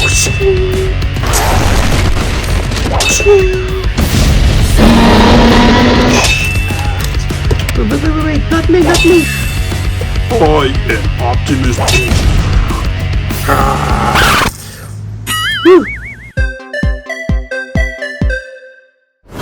Wait, not me, not me. I am Optimus Prime.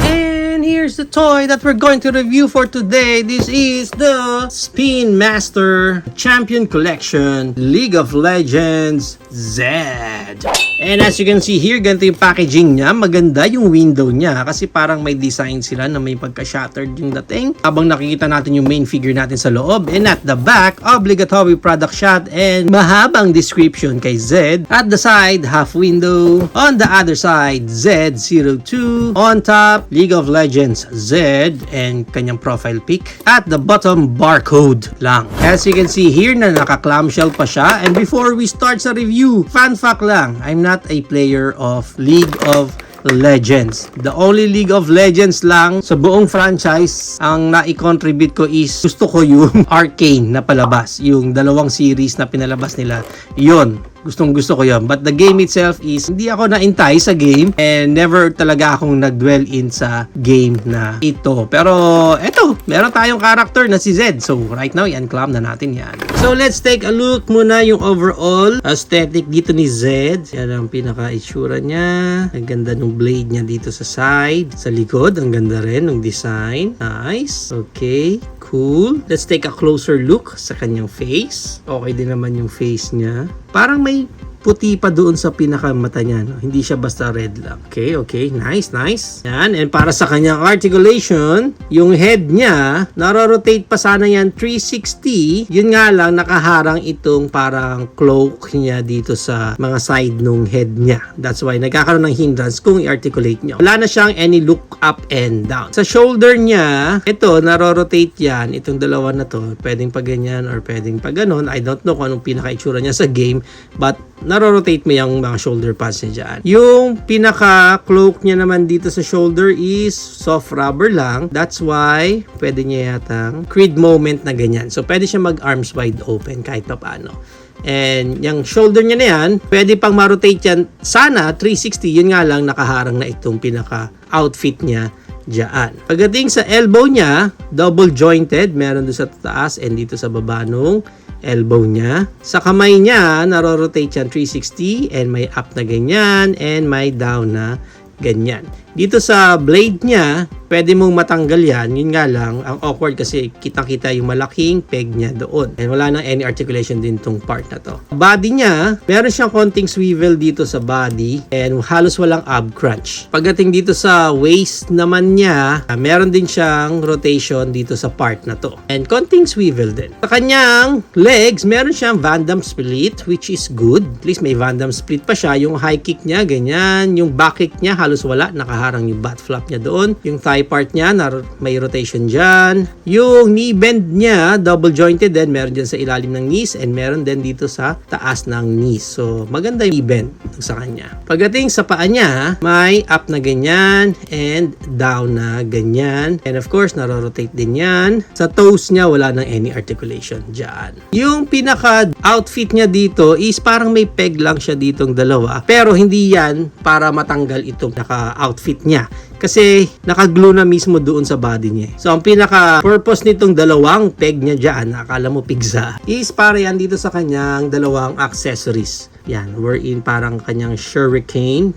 And here's the toy that we're going to review for today. This is the Spin Master Champion Collection League of Legends Zed. And as you can see here, ganito yung packaging niya. Maganda yung window niya kasi parang may design sila na may pagka-shattered yung dating. Habang nakikita natin yung main figure natin sa loob. And at the back, obligatory product shot and mahabang description kay Zed. At the side, half window. On the other side, Z02. On top, League of Legends Zed and kanyang profile pic. At the bottom, barcode lang. As you can see here na naka-clamshell pa siya. And before we start sa review, fun fact lang, I'm not a player of League of Legends. The only League of Legends lang sa buong franchise ang nai-contribute ko is gusto ko yung Arcane na palabas. Yung dalawang series na pinalabas nila. Yun. Gustong gusto ko yun. But the game itself is, hindi ako naintay sa game and never talaga akong nag-dwell in sa game na ito. Pero, eto, meron tayong character na si Zed. So, right now, i-unclam na natin yan. So, let's take a look muna yung overall aesthetic dito ni Zed. Yan ang pinaka-itsura niya. Ang ganda ng blade niya dito sa side. Sa likod, ang ganda rin ng design. Nice. Okay. Cool. Let's take a closer look sa kanyang face. Okay din naman yung face niya. Parang may puti pa doon sa pinakamata niya, no? Hindi siya basta red lang. Okay, okay. Nice, nice. Yan. And para sa kanyang articulation, yung head niya, naro-rotate pa sana yan 360. Yun nga lang, nakaharang itong parang cloak niya dito sa mga side nung head niya. That's why nagkakaroon ng hindrance kung i-articulate nyo. Wala na siyang any look up and down. Sa shoulder niya, ito, naro-rotate yan. Itong dalawa na to, pwedeng pa ganyan or pwedeng pa ganon. I don't know kung anong pinaka-itsura niya sa game, but naro-rotate mo yung mga shoulder pads niya dyan. Yung pinaka-cloak niya naman dito sa shoulder is soft rubber lang. That's why, pwede niya yatang Creed moment na ganyan. So, pwede siya mag-arms wide open kahit pa paano. And yung shoulder niya na yan, pwede pang ma-rotate yan. Sana, 360. Yun nga lang, nakaharang na itong pinaka-outfit niya dyan. Pagdating sa elbow niya, double jointed. Meron doon sa taas and dito sa baba nung elbow niya. Sa kamay niya, naro-rotate yan 360 and may up na ganyan and may down na ganyan. Dito sa blade niya, pwede mong matanggal yan. Yun nga lang, ang awkward kasi kitang-kita yung malaking peg niya doon. And wala nang any articulation din tong part na to. Body niya, meron siyang konting swivel dito sa body and halos walang ab crunch. Pagdating dito sa waist naman niya, meron din siyang rotation dito sa part na to. And konting swivel din. Sa kanyang legs, meron siyang Van Damme split, which is good. At least may Van Damme split pa siya. Yung high kick niya, ganyan. Yung back kick niya, halos wala. Nakaharang yung butt flap niya doon. Yung thigh part niya, may rotation dyan. Yung knee bend niya, double jointed din. Meron dyan sa ilalim ng knees and meron din dito sa taas ng knees. So, maganda yung knee bend sa kanya. Pagdating sa paa niya, may up na ganyan and down na ganyan. And of course, naro-rotate din yan. Sa toes niya, wala nang any articulation dyan. Yung pinaka-outfit niya dito is parang may peg lang siya ditong dalawa. Pero hindi yan para matanggal itong naka-outfit niya. Kasi nakaglue na mismo doon sa body niya. So, ang pinaka-purpose nitong dalawang peg niya dyan, akala mo pigsa, is para yan dito sa kanyang dalawang accessories. Yan, wherein parang kanyang shuriken.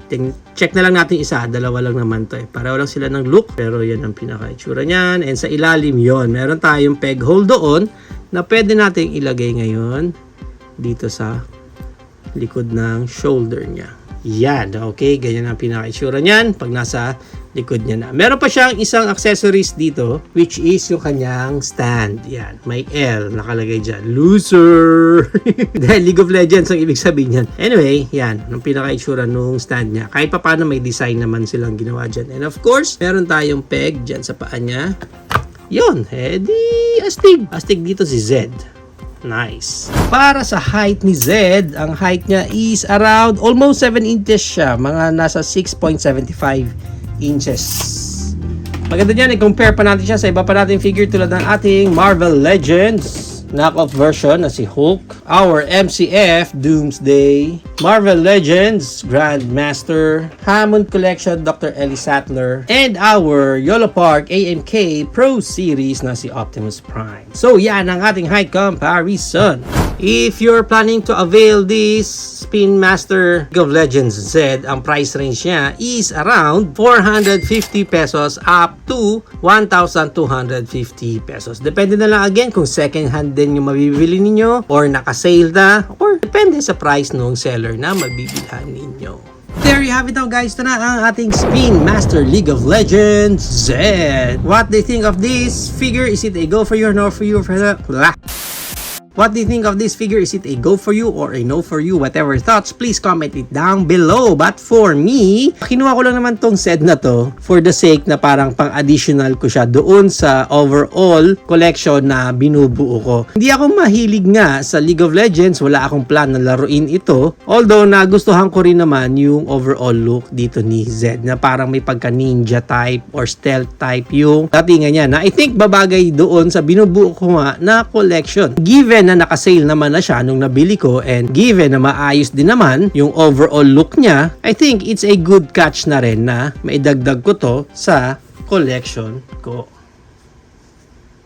Check na lang natin isa, dalawa lang naman to eh. Pareho lang sila ng look, pero yan ang pinaka-itsura niyan. And sa ilalim yon, meron tayong peg hole doon na pwede natin ilagay ngayon dito sa likod ng shoulder niya. Yan, okay, ganyan ang pinaka-itsura niyan pag nasa likod niya na. Meron pa siyang isang accessories dito, which is yung kanyang stand. Yan, may L nakalagay dyan. Loser! Dahil League of Legends ang ibig sabihin yan. Anyway, yan, ang pinaka-itsura nung stand niya. Kahit pa paano may design naman silang ginawa dyan. And of course, meron tayong peg dyan sa paa niya. Yun, edi astig. Astig dito si Zed. Nice. Para sa height ni Zed, ang height niya is around almost 7 inches siya. Mga nasa 6.75 inches. Maganda niyan, i-compare pa natin siya sa iba pa nating figure tulad ng ating Marvel Legends knockoff version na si Hulk, our MCF Doomsday Marvel Legends Grandmaster, Hammond Collection Dr. Ellie Sattler, and our Yolo Park AMK Pro Series na si Optimus Prime. So yan ang ating height comparison. If you're planning to avail this Spin Master League of Legends Z, ang price range niya is around 450 pesos up to 1,250 pesos. Depende na lang again kung second hand din yung mabibili ninyo or naka-sale na or depende sa price ng seller na mabibilhan ninyo. There you have it now guys, ito na ang ating Spin Master League of Legends Z. What do you think of this figure? Is it a go for you or no for you? What do you think of this figure? Is it a go for you or a no for you? Whatever thoughts, please comment it down below. But for me, kinuha ko lang naman tong set na to for the sake na parang pang-additional ko siya doon sa overall collection na binubuo ko. Hindi ako mahilig nga sa League of Legends. Wala akong plan na laruin ito. Although nagustuhan ko rin naman yung overall look dito ni Zed na parang may pagka-ninja type or stealth type yung datingan niya na I think babagay doon sa binubuo ko nga na collection. Given na naka-sale naman na siya nung nabili ko and given na maayos din naman yung overall look niya, I think it's a good catch na rin na maidagdag ko to sa collection ko.